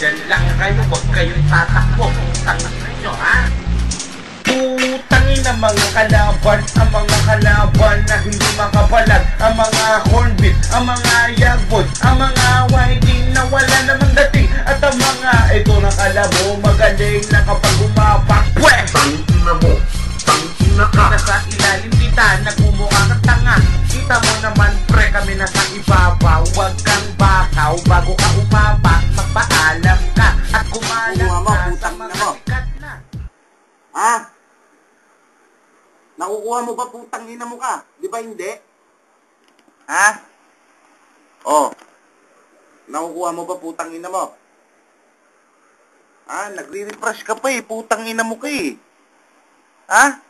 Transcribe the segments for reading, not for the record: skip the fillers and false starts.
Diyan lang kayo, huwag kayong tatakbo. Tatak nyo, ha? Putangin ang mga kalaban, ang mga kalaban na hindi makabalag, ang mga hornbeat, ang mga yagbot, ang mga whiting na wala namang dating, at ang mga ito na kalabo magaling na kapag umapak. Pweh! Tangina mo, tangina ka. Nasa ilalim kita, nagmumukha kang tanga. Kita mo naman pre, kami nasa ibabaw. Huwag kang bakaw, bago ka umapak, magpaalam ka at kumalam ka sa mga sikat na. Ha? Nakukuha mo ba putang ina mo ka? Di ba hindi? Ha? Oh. Nakukuha mo ba putang ina mo? Ha? Nagre-refresh ka pa eh. Putang ina mo ka eh. Ha?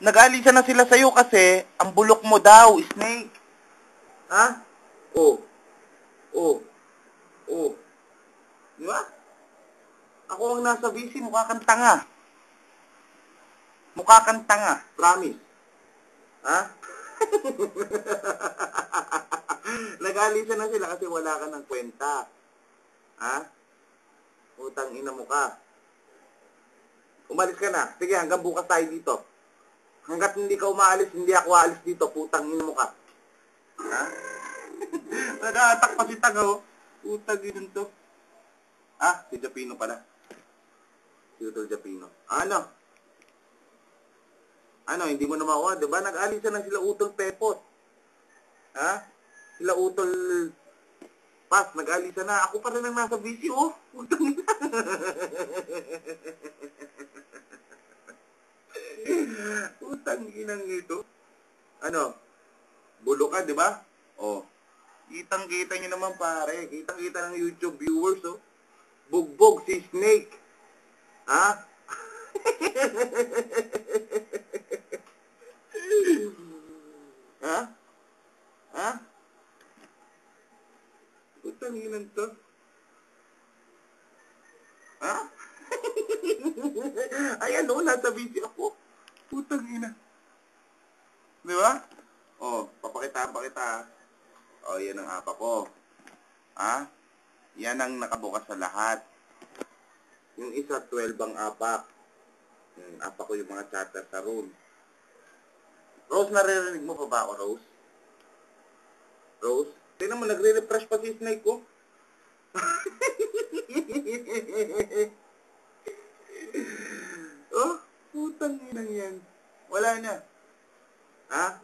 Nag-alisa na sila sa'yo kasi ang bulok mo daw, Snake. Ha? Oh. Oh. Oh. Di ba? Ako ang nasa busy, mukha kang tanga. Mukha kang tanga, promise. Ha? Nag-alisa na sila kasi wala ka ng kwenta. Ha? Utang ina mo ka. Umalis ka na. Sige, hanggang bukas tayo dito. Hanggat hindi ka umaalis, hindi ako aalis dito. Putang ina mo ka. Ha? Nag-aatak pa si Taga, oh. Putang ina to. Ah, si Japino pala. Si Utol Japino. Ano? Ano, hindi mo na makuha, diba? Nag-alisa na sila Utol Pepot. Ha? Sila Utol Pas, nag-alisa na. Ako pa rin ang nasa busy, oh. Utang ina. Utang inang ito. Ano? Bulo ka, diba? Oh. Kitang-kita nyo naman, pare. Kitang-kita ng YouTube viewers, oh. Bugbog si Snake. Ha? Ha? Ha? Putang inan to. Ha? Ayan o, nasa video ako. Putang ina. Di ba? Oh, papakitaan pa kita. Oh, yan ang apa ko. Ha? Yan ang nakabukas sa lahat. Yung isa, 12 ang apak. Apak ko yung mga chatter sa room. Rose, naririnig mo pa ba ako, Rose? Rose? Tingnan mo, nagre-refresh pa si Snake ko. Oh, putang inang yan. Wala na. Ha?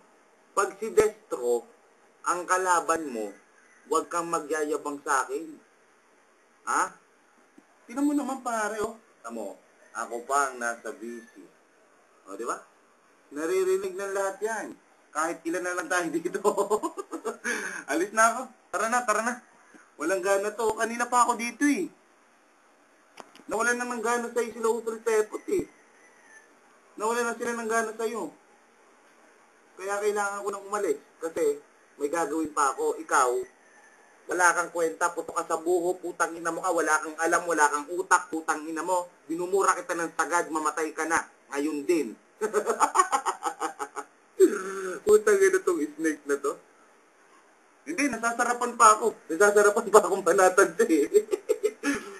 Pag si Destro, ang kalaban mo, huwag kang magyayabang sa akin. Ha? Tingnan mo naman pare, oh. Tamo, ako pa ang nasa busy. O, di ba? Naririnig ng lahat yan. Kahit ilan na lang tayo dito. Alis na ako. Tara na, tara na. Walang gana to. Kanina pa ako dito eh. Nawalan na ng gana sa'yo sila Utol Pepot eh. Nawalan na sila ng gana sa'yo. Kaya kailangan ko nang umalis. Kasi may gagawin pa ako. Ikaw, wala kang kwenta. Puto ka sa buho. Putang ina mo ka. Wala kang alam. Wala kang utak. Putang ina mo. Binumura kita ng sagad. Mamatay ka na. Ngayon din. Putang ina tong Snake na to. Hindi, nasasarapan pa ako. Nasasarapan pa akong banatan to eh.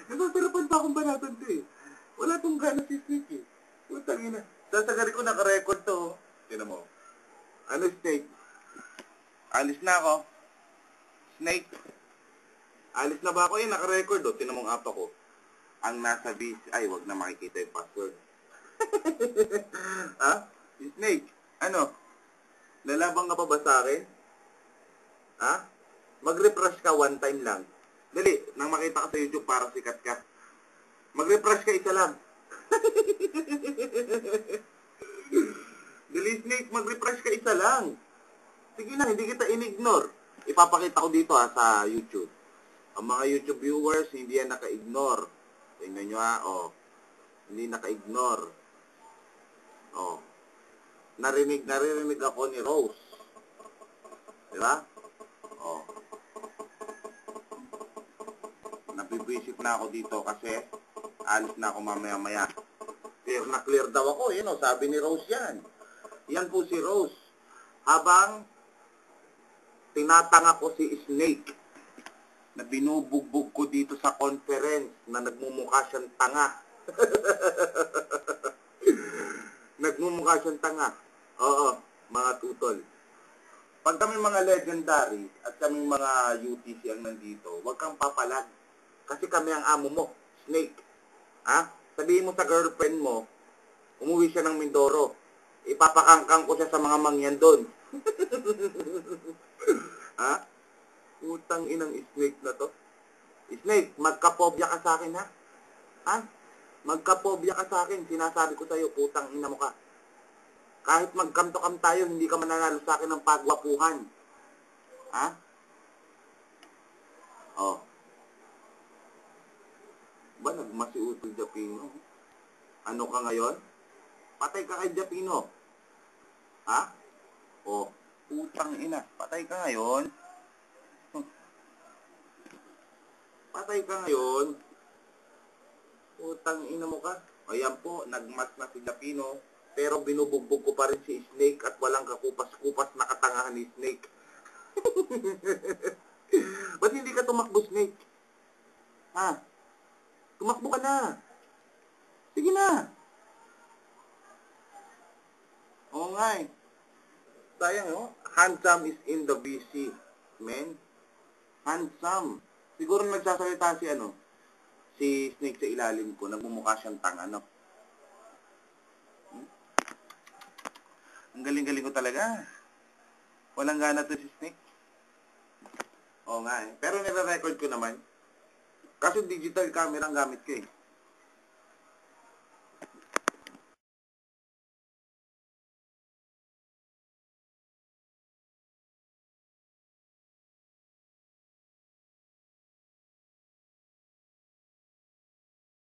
Nasasarapan pa akong banatan to eh. Wala tong gana si Snake eh. Putang ina. Sasagari ko naka-record to. Tignan mo. Ano Snake? Alis na ako. Snake. Alis na ba ako eh? Naka-record oh. Tignan mo ang apa ko. Ang nasa busy. Ay, wag na makikita yung password. Ha? Snake, ano? Lalabang ka pa ba sa akin? Ha? Mag-refresh ka one time lang. Dali, nang makita ka sa YouTube para sikat ka. Mag-refresh ka isa lang. Dali Snake, mag-refresh ka isa lang. Sige na, hindi kita in-ignore. Ipapakita ko dito ha, sa YouTube. Ang mga YouTube viewers, hindi yan naka-ignore. Tingnan nyo ha, oh. Hindi naka-ignore. Oh. Narinig ako ni Rose. Diba? Oh. Nabibisit na ako dito kasi alis na ako mamaya-maya. Clear na clear daw ako. Yun o, sabi ni Rose yan. Yan po si Rose. Habang tinatanga ko si Snake. na binubugbog ko dito sa conference na nagmumukha siyang tanga. Nagmumukha siyang tanga. Oo, mga tutol. Pag kami mga legendary at kami mga UTC ang nandito, huwag kang papalag. Kasi kami ang amo mo, Snake. Ha? Sabihin mo sa girlfriend mo, umuwi siya ng Mindoro. Ipapakangkang ko siya sa mga mangyan doon. Ha? Utang inang Snake na to. Snake, magka-phobia ka sa akin, ha? Ha? Magka-phobia ka sa akin. Sinasabi ko sa'yo, putang ina mo ka. Kahit magkamto-kam tayo, hindi ka mananalo sa akin ng pagwapuhan. Ha? Oh. Ba, nagmasiutol Japino? Ano ka ngayon? Patay ka kay Japino. Ha? Oh, putang ina. Patay ka ngayon? Patay ka ngayon? Putang ina mo ka. Ayan po, nagmas na si Japino. Pero binubugbog ko pa rin si Snake at walang kakupas-kupas na katangahan ni Snake. Ba't hindi ka tumakbo, Snake? Ha? Tumakbo ka na. Sige na. Oo nga eh. Sayang, oh. Handsome is in the BC, man. Handsome. Siguro nagsasalita si Snake sa ilalim ko. Nagmumukha siyang tanga, no? Ang galing-galing ko talaga. Walang gana to si Snake. Oo nga eh. Pero nire-record ko naman. Kasi digital camera ang gamit ko eh.